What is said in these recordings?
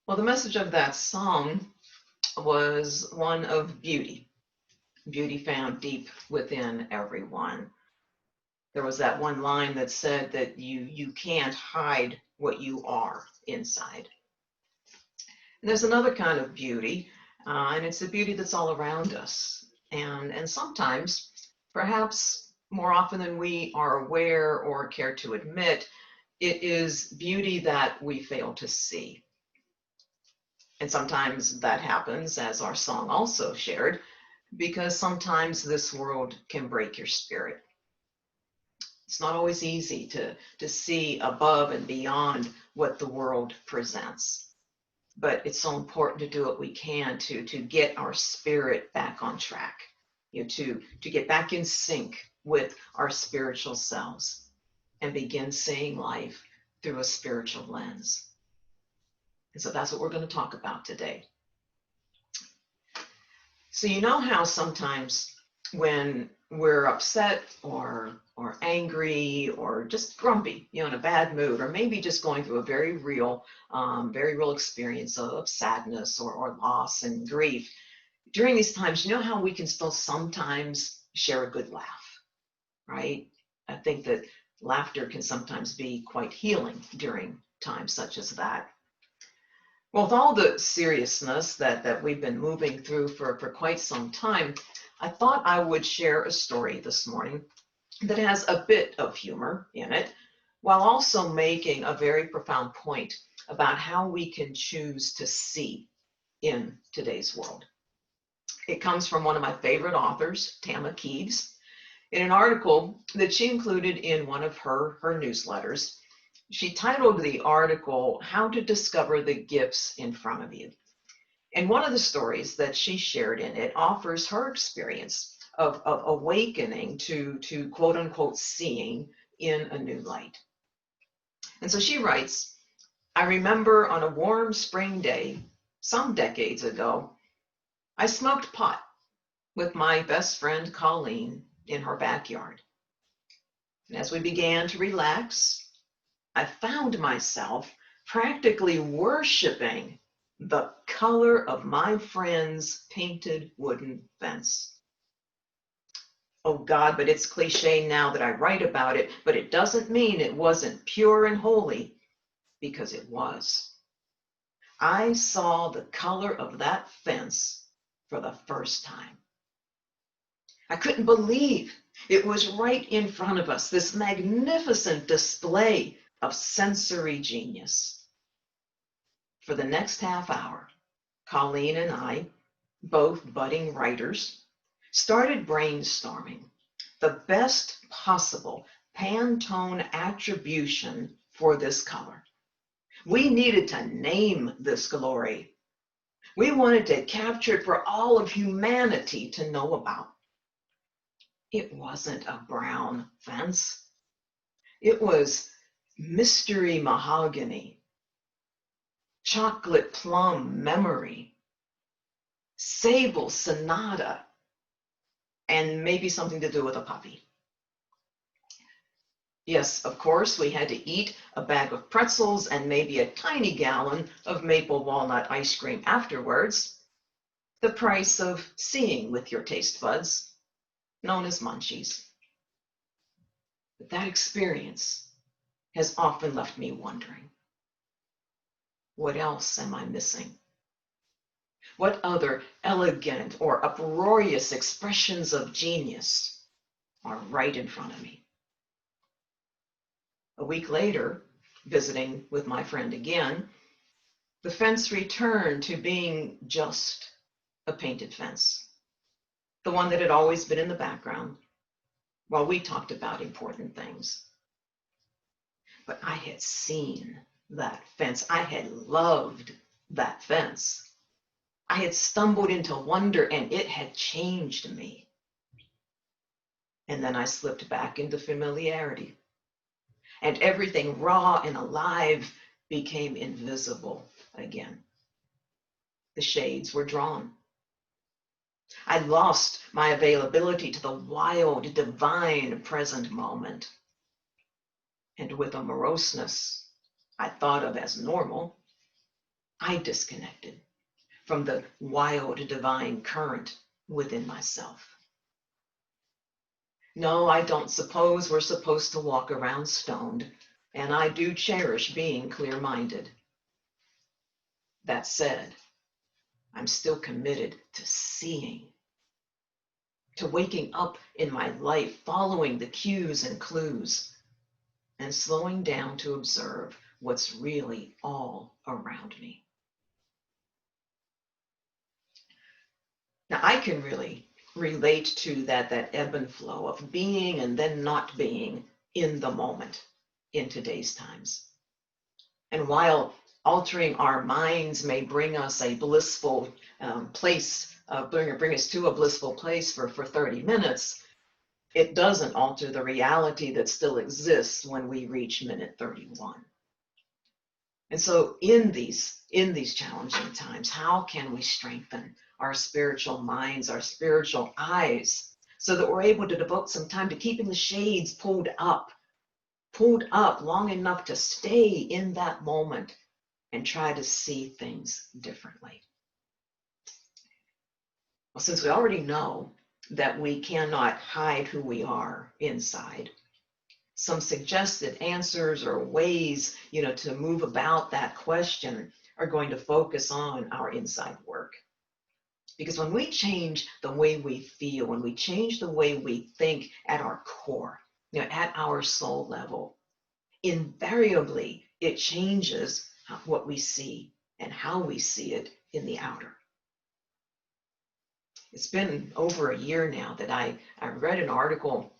Well, the message of that song was one of beauty, beauty found deep within everyone. There was that one line that said that you can't hide what you are inside. And there's another kind of beauty, and it's the beauty that's all around us. And sometimes, perhaps more often than we are aware or care to admit, it is beauty that we fail to see. And sometimes that happens, as our song also shared, because sometimes this world can break your spirit. It's not always easy to see above and beyond what the world presents. But it's so important to do what we can to get our spirit back on track, to get back in sync with our spiritual selves and begin seeing life through a spiritual lens. And so that's what we're going to talk about today. So you know how sometimes when we're upset or angry or just grumpy, in a bad mood, or maybe just going through a very real experience of sadness or loss and grief, during these times, you know how we can still sometimes share a good laugh, right? I think that laughter can sometimes be quite healing during times such as that. Well, with all the seriousness that we've been moving through for quite some time, I thought I would share a story this morning that has a bit of humor in it, while also making a very profound point about how we can choose to see in today's world. It comes from one of my favorite authors, Tama Keeves, in an article that she included in one of her newsletters. She titled the article, "How to Discover the Gifts in Front of You." And one of the stories that she shared in it offers her experience of awakening to quote unquote seeing in a new light. And so she writes, "I remember on a warm spring day, some decades ago, I smoked pot with my best friend Colleen in her backyard. And as we began to relax, I found myself practically worshiping the color of my friend's painted wooden fence. Oh God, but it's cliche now that I write about it, but it doesn't mean it wasn't pure and holy, because it was. I saw the color of that fence for the first time. I couldn't believe it was right in front of us, this magnificent display of sensory genius. For the next half hour, Colleen and I, both budding writers, started brainstorming the best possible Pantone attribution for this color. We needed to name this glory. We wanted to capture it for all of humanity to know about. It wasn't a brown fence. It was mystery mahogany, chocolate plum memory, sable sonata, and maybe something to do with a puppy. Yes, of course, we had to eat a bag of pretzels and maybe a tiny gallon of maple walnut ice cream afterwards, the price of seeing with your taste buds, known as munchies. But that experience has often left me wondering, what else am I missing? What other elegant or uproarious expressions of genius are right in front of me? A week later, visiting with my friend again, the fence returned to being just a painted fence, the one that had always been in the background while we talked about important things. But I had seen that fence. I had loved that fence. I had stumbled into wonder, and it had changed me. And then I slipped back into familiarity, and everything raw and alive became invisible again. The shades were drawn. I lost my availability to the wild, divine present moment. And with a moroseness I thought of as normal, I disconnected from the wild divine current within myself. No, I don't suppose we're supposed to walk around stoned, and I do cherish being clear-minded. That said, I'm still committed to seeing, to waking up in my life, following the cues and clues, and slowing down to observe what's really all around me. Now, I can really relate to that ebb and flow of being and then not being in the moment in today's times. And while altering our minds may bring us a blissful place, bring us to a blissful place for 30 minutes, it doesn't alter the reality that still exists when we reach minute 31. And so in these challenging times, how can we strengthen our spiritual minds, our spiritual eyes, so that we're able to devote some time to keeping the shades pulled up long enough to stay in that moment and try to see things differently? Well, since we already know that we cannot hide who we are inside, some suggested answers or ways, to move about that question are going to focus on our inside work. Because when we change the way we feel, when we change the way we think at our core, at our soul level, invariably it changes what we see and how we see it in the outer. It's been over a year now that I read an article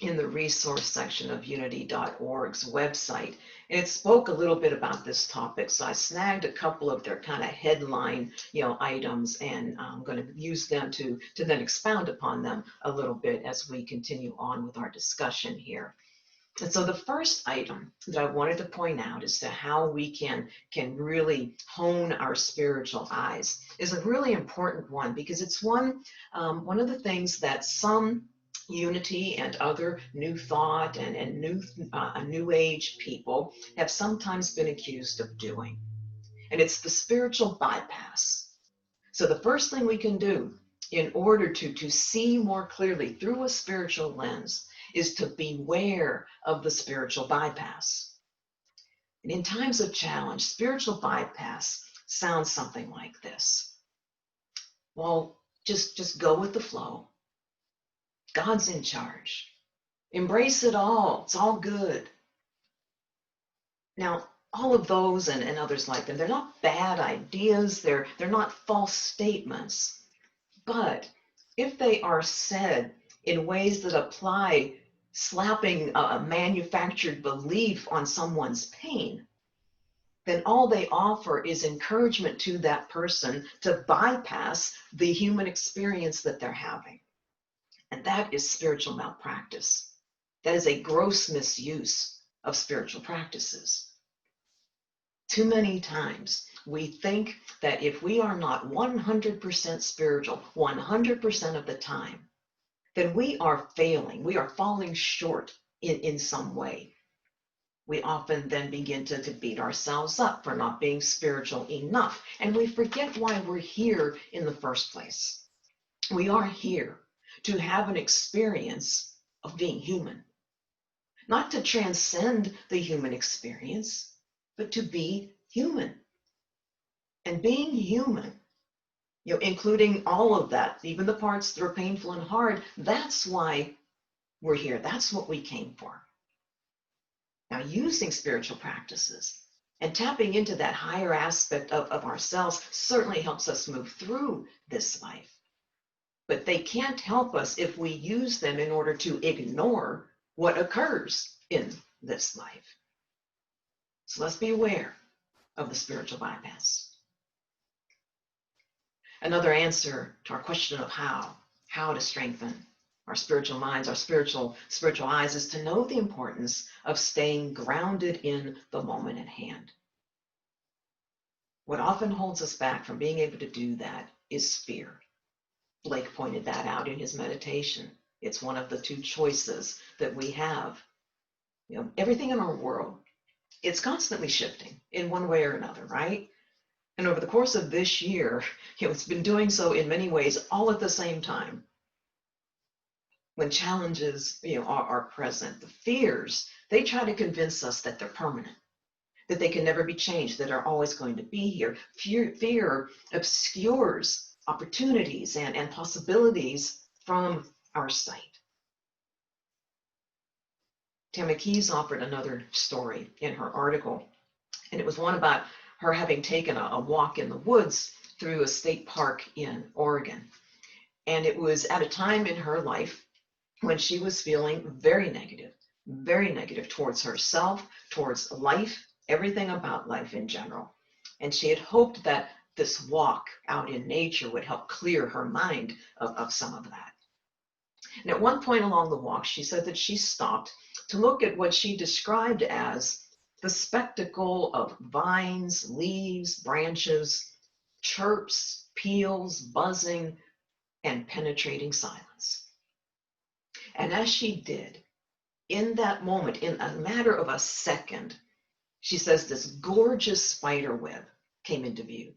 in the resource section of unity.org's website, and it spoke a little bit about this topic. So I snagged a couple of their kind of headline, items, and I'm going to use them to then expound upon them a little bit as we continue on with our discussion here. And so the first item that I wanted to point out as to how we can really hone our spiritual eyes is a really important one, because it's one of the things that some Unity and other New Thought and New Age people have sometimes been accused of doing. And it's the spiritual bypass. So the first thing we can do in order to see more clearly through a spiritual lens is to beware of the spiritual bypass. And in times of challenge, spiritual bypass sounds something like this. Well, just go with the flow. God's in charge. Embrace it all. It's all good. Now, all of those and others like them, they're not bad ideas. They're not false statements. But if they are said in ways that apply slapping a manufactured belief on someone's pain, then all they offer is encouragement to that person to bypass the human experience that they're having. And that is spiritual malpractice. That is a gross misuse of spiritual practices. Too many times we think that if we are not 100% spiritual 100% of the time, then we are failing. We are falling short in some way. We often then begin to beat ourselves up for not being spiritual enough. And we forget why we're here in the first place. We are here to have an experience of being human. Not to transcend the human experience, but to be human. And being human, including all of that, even the parts that are painful and hard, that's why we're here. That's what we came for. Now, using spiritual practices and tapping into that higher aspect of ourselves certainly helps us move through this life. But they can't help us if we use them in order to ignore what occurs in this life. So let's be aware of the spiritual bypass. Another answer to our question of how to strengthen our spiritual minds, our spiritual eyes, is to know the importance of staying grounded in the moment at hand. What often holds us back from being able to do that is fear. Blake pointed that out in his meditation. It's one of the two choices that we have. Everything in our world, it's constantly shifting in one way or another, right? And over the course of this year, it's been doing so in many ways all at the same time. When challenges, are present, the fears, they try to convince us that they're permanent, that they can never be changed, that are always going to be here. Fear obscures opportunities and possibilities from our sight. Tammy Keys offered another story in her article, and it was one about her having taken a walk in the woods through a state park in Oregon. And it was at a time in her life when she was feeling very negative towards herself, towards life, everything about life in general. And she had hoped that this walk out in nature would help clear her mind of some of that. And at one point along the walk, she said that she stopped to look at what she described as the spectacle of vines, leaves, branches, chirps, peals, buzzing, and penetrating silence. And as she did, in that moment, in a matter of a second, she says this gorgeous spider web came into view.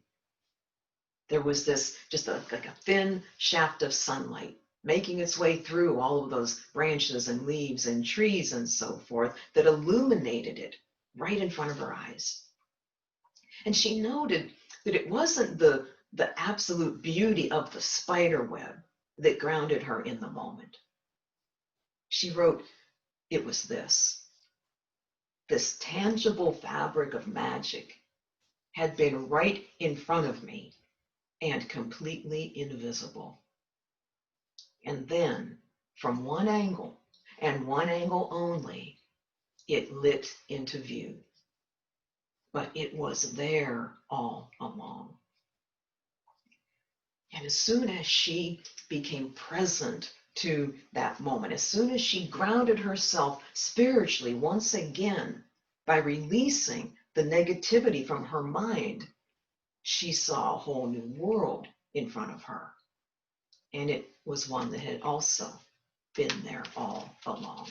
There was this, just like a thin shaft of sunlight making its way through all of those branches and leaves and trees and so forth that illuminated it right in front of her eyes. And she noted that it wasn't the absolute beauty of the spider web that grounded her in the moment. She wrote, it was this tangible fabric of magic had been right in front of me and completely invisible. And then, from one angle, and one angle only, it lit into view. But it was there all along. And as soon as she became present to that moment, as soon as she grounded herself spiritually once again by releasing the negativity from her mind, she saw a whole new world in front of her. And it was one that had also been there all along.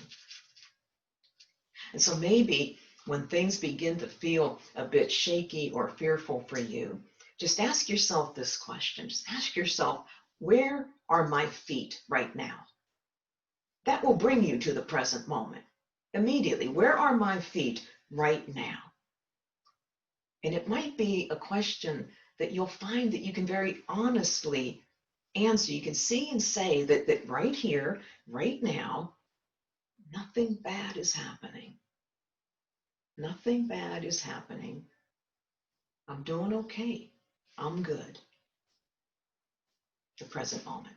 And so maybe when things begin to feel a bit shaky or fearful for you, just ask yourself this question. Just ask yourself, where are my feet right now? That will bring you to the present moment. Immediately, where are my feet right now? And it might be a question that you'll find that you can very honestly answer. You can see and say that right here, right now, nothing bad is happening. Nothing bad is happening. I'm doing okay. I'm good. The present moment.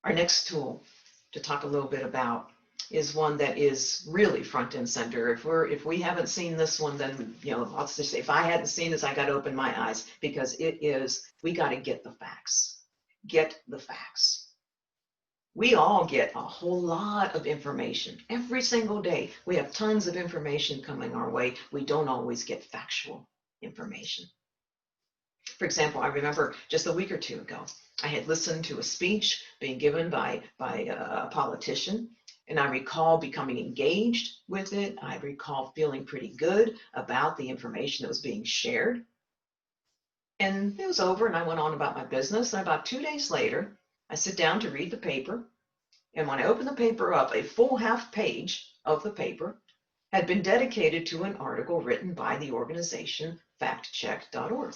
Our next tool to talk a little bit about is one that is really front and center. If we haven't seen this one, then I'll just say, if I hadn't seen this, I got to open my eyes, because we got to get the facts. Get the facts. We all get a whole lot of information every single day. We have tons of information coming our way. We don't always get factual information. For example, I remember just a week or two ago, I had listened to a speech being given by a politician, and I recall becoming engaged with it. I recall feeling pretty good about the information that was being shared. And it was over, and I went on about my business. And about 2 days later, I sit down to read the paper. And when I opened the paper up, a full half page of the paper had been dedicated to an article written by the organization factcheck.org.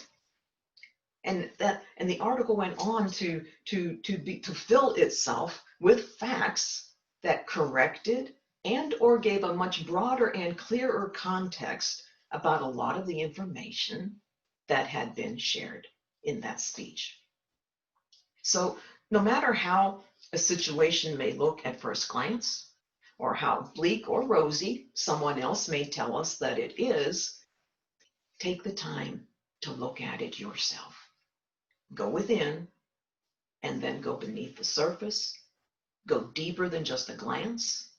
And the article went on to fill itself with facts that corrected and or gave a much broader and clearer context about a lot of the information that had been shared in that speech. So no matter how a situation may look at first glance, or how bleak or rosy someone else may tell us that it is, take the time to look at it yourself. Go within, and then go beneath the surface. Go deeper than just a glance,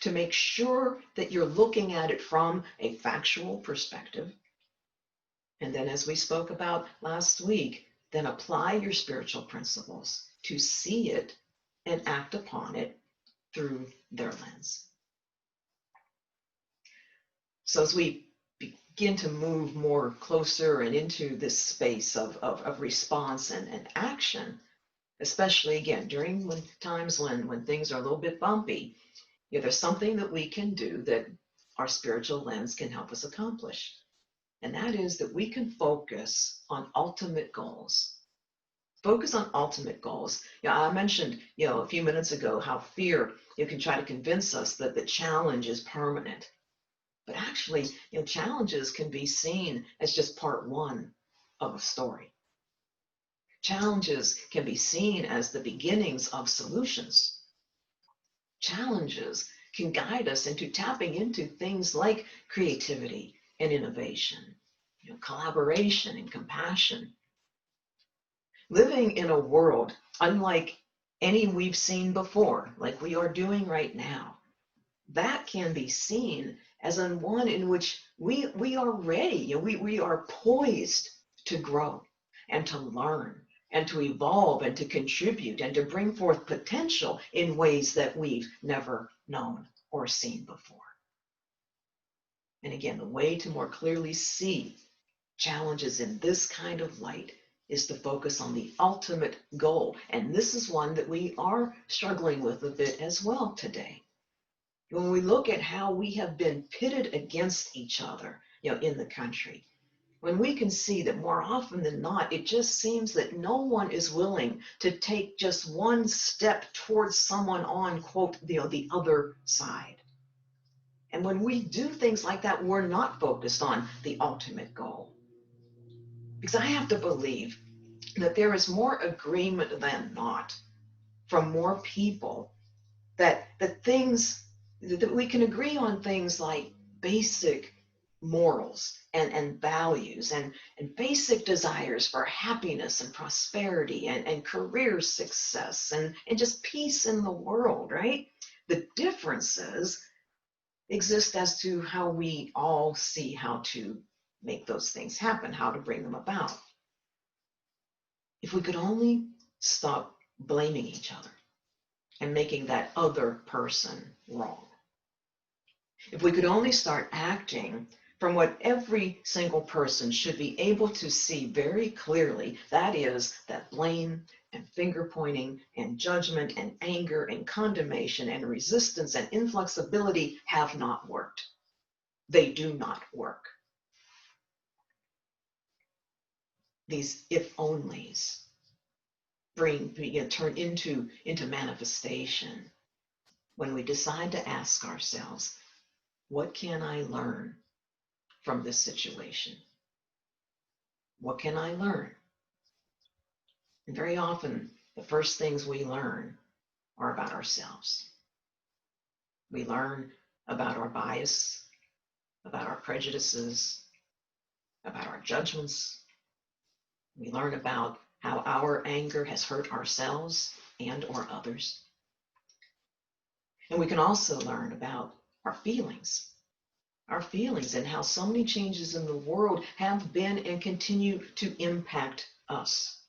to make sure that you're looking at it from a factual perspective. And then, as we spoke about last week, then apply your spiritual principles to see it and act upon it through their lens. So as we begin to move more closer and into this space of response and action, especially again during times when things are a little bit bumpy, there's something that we can do that our spiritual lens can help us accomplish. And that is that we can focus on ultimate goals. Focus on ultimate goals. I mentioned, a few minutes ago how fear can try to convince us that the challenge is permanent. But actually, challenges can be seen as just part one of a story. Challenges can be seen as the beginnings of solutions. Challenges can guide us into tapping into things like creativity and innovation, collaboration and compassion. Living in a world unlike any we've seen before, like we are doing right now, that can be seen as one in which we are ready, we are poised to grow and to learn and to evolve and to contribute and to bring forth potential in ways that we've never known or seen before. And again, the way to more clearly see challenges in this kind of light is to focus on the ultimate goal. And this is one that we are struggling with a bit as well today. When we look at how we have been pitted against each other, in the country, when we can see that more often than not, it just seems that no one is willing to take just one step towards someone on, quote, the other side. And when we do things like that, we're not focused on the ultimate goal. Because I have to believe that there is more agreement than not from more people that we can agree on things like basic morals and values and basic desires for happiness and prosperity and career success and just peace in the world, right? The differences exist as to how we all see how to make those things happen, how to bring them about. If we could only stop blaming each other and making that other person wrong. If we could only start acting from what every single person should be able to see very clearly, that is, that blame and finger pointing and judgment and anger and condemnation and resistance and inflexibility have not worked. They do not work. These if-onlys turn into manifestation when we decide to ask ourselves, what can I learn from this situation? What can I learn? And very often, the first things we learn are about ourselves. We learn about our bias, about our prejudices, about our judgments. We learn about how our anger has hurt ourselves and or others. And we can also learn about our feelings and how so many changes in the world have been and continue to impact us.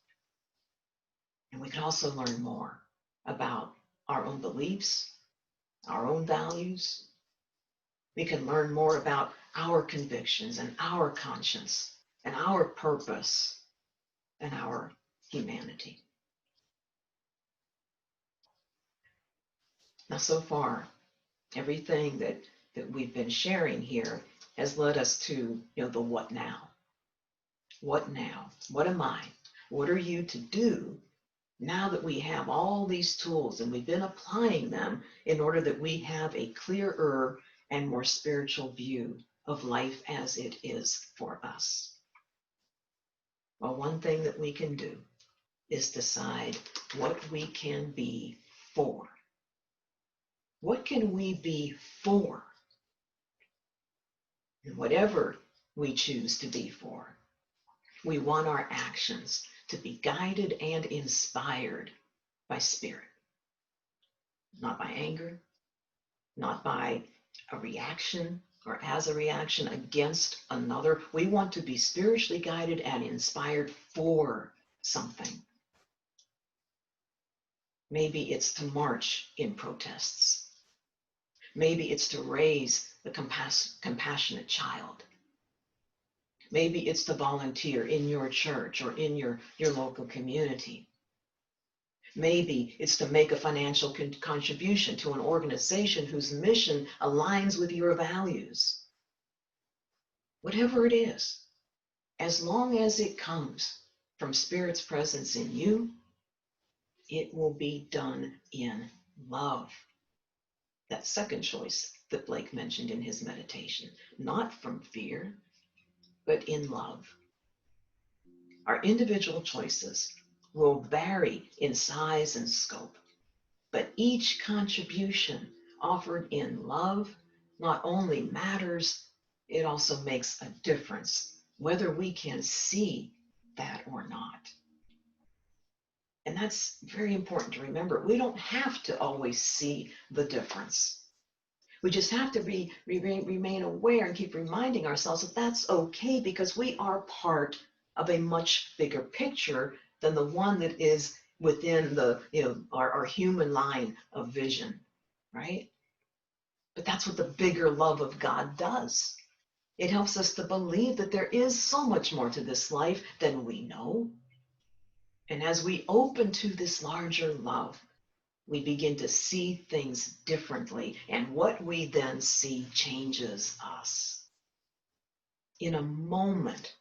And we can also learn more about our own beliefs, our own values. We can learn more about our convictions and our conscience and our purpose and our humanity. Now, so far, everything that we've been sharing here has led us to, the what now? What now? What am I? What are you to do now that we have all these tools and we've been applying them in order that we have a clearer and more spiritual view of life as it is for us? Well, one thing that we can do is decide what we can be for. What can we be for? And whatever we choose to be for, we want our actions to be guided and inspired by spirit. Not by anger, not by a reaction or as a reaction against another. We want to be spiritually guided and inspired for something. Maybe it's to march in protests. Maybe it's to raise the compassionate child. Maybe it's to volunteer in your church or in your local community. Maybe it's to make a financial contribution to an organization whose mission aligns with your values. Whatever it is, as long as it comes from Spirit's presence in you, it will be done in love. That second choice that Blake mentioned in his meditation, not from fear, but in love. Our individual choices will vary in size and scope, but each contribution offered in love not only matters, it also makes a difference, whether we can see that or not. And that's very important to remember. We don't have to always see the difference. We just have to remain aware and keep reminding ourselves that that's okay, because we are part of a much bigger picture than the one that is within the, our human line of vision, right? But that's what the bigger love of God does. It helps us to believe that there is so much more to this life than we know. And as we open to this larger love, we begin to see things differently, and what we then see changes us. In a moment,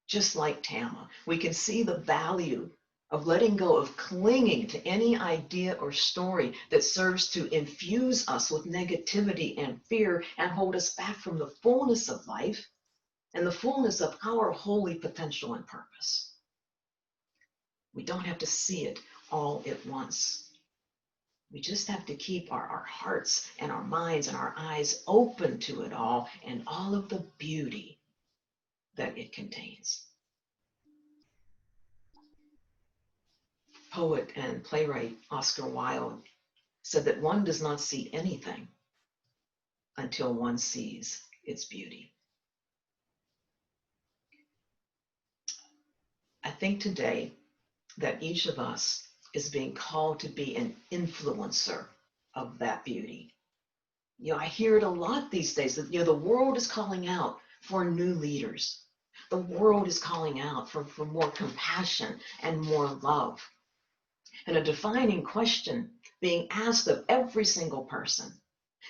just like Tama, we can see the value of letting go of clinging to any idea or story that serves to infuse us with negativity and fear and hold us back from the fullness of life and the fullness of our holy potential and purpose. We don't have to see it all at once. We just have to keep our hearts and our minds and our eyes open to it all and all of the beauty that it contains. Poet and playwright Oscar Wilde said that one does not see anything until one sees its beauty. I think today that each of us is being called to be an influencer of that beauty. I hear it a lot these days that, the world is calling out for new leaders. The world is calling out for more compassion and more love. And a defining question being asked of every single person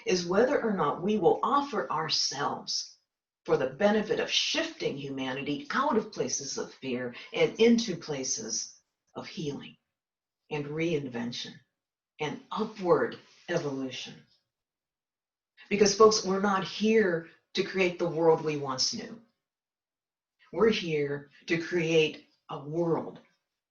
is whether or not we will offer ourselves for the benefit of shifting humanity out of places of fear and into places of healing and reinvention and upward evolution. Because, folks, we're not here to create the world we once knew. We're here to create a world,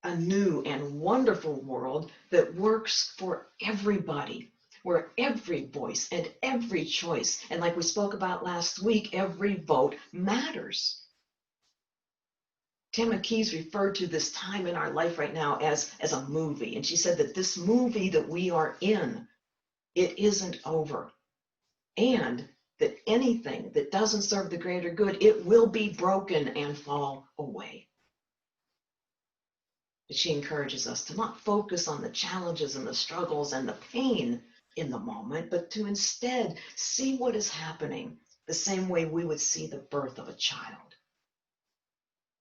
a new and wonderful world that works for everybody, where every voice and every choice, and like we spoke about last week, every vote matters. Tamma Keys referred to this time in our life right now as a movie. And she said that this movie that we are in, it isn't over. And that anything that doesn't serve the greater good, it will be broken and fall away. But she encourages us to not focus on the challenges and the struggles and the pain in the moment, but to instead see what is happening the same way we would see the birth of a child.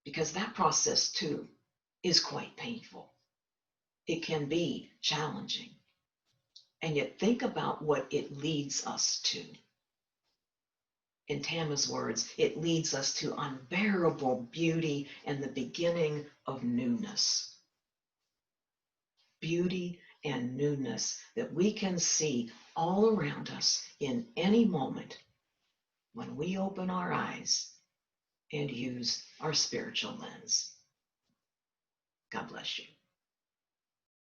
Because that process, too, is quite painful. It can be challenging. And yet think about what it leads us to. In Tamma's words, it leads us to unbearable beauty and the beginning of newness. Beauty and newness that we can see all around us in any moment when we open our eyes and use our spiritual lens. God bless you.